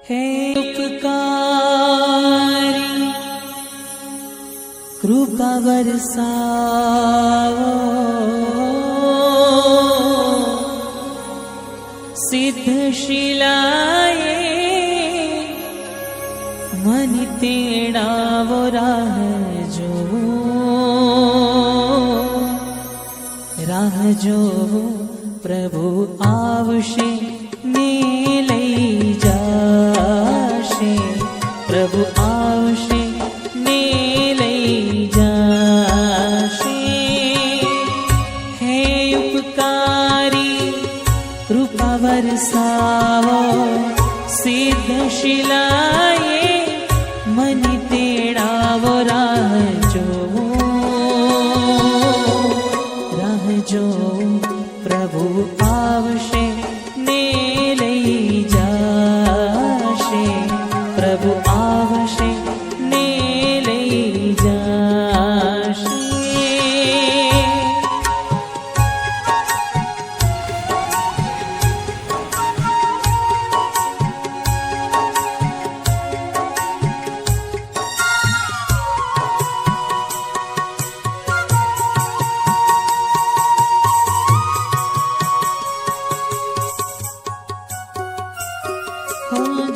हे उपकारी कृपा बरसाओ, सिद्ध शिलाए मन तेड़ावो राह जो प्रभु आवशे ने लई जाशे, प्रभु आवशे ने लई जाशे। हे उपकारी कृपा बरसाओ, सिद्ध शिलाए मन तेड़ावो राह जो प्रभु आवशे ने लई जाशे, प्रभु आवशे ने लई जाशे।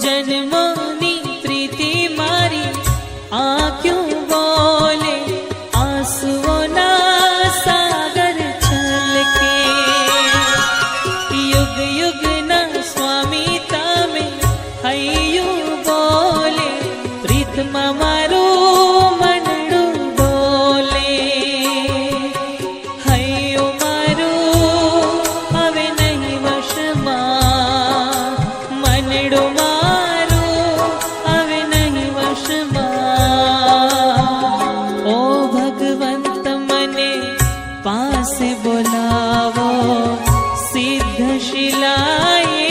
जन्मोनी प्रीति मारी आँखों बोले, आंसुओं ना सागर छलके। युग युग ना स्वामी तामे हयू बोले, प्रीतमा मारू मनडू डोले। हयू मारू हवे नहीं वशमा, मनडू पासे बोलावो, सिद्ध शिलाए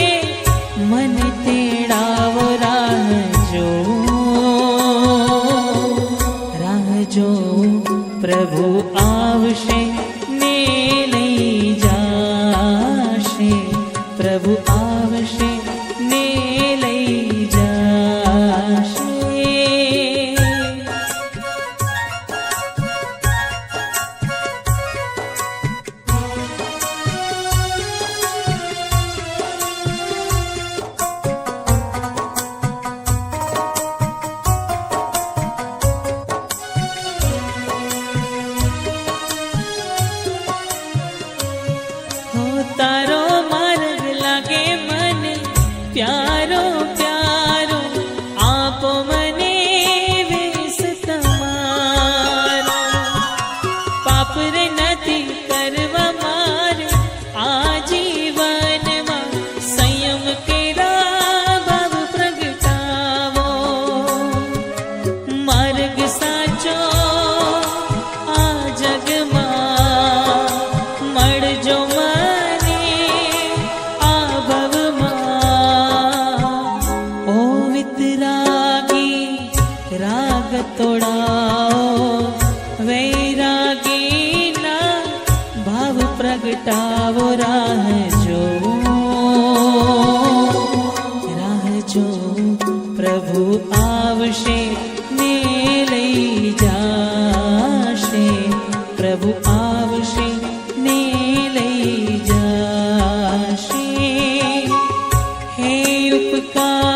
मन तेड़ावो राह जो प्रभु आवशे ने लई जाशे, प्रभु आवशे ने लई जाशे। तारो मार्ग लागे मन प्यारो प्यारो, आपो मने वेस तमारो। पाप रे नथी करवा मारे आजीवन मा, संयम केरा भाव प्रगटावो। मार्ग साचो आ जग मा मळजो राग तोड़ाओ, वैरागी ना भाव प्रगटावो राह जो प्रभु आवशे ने लई जाशे, प्रभु आवशे ने लई जाशे। हे उपकार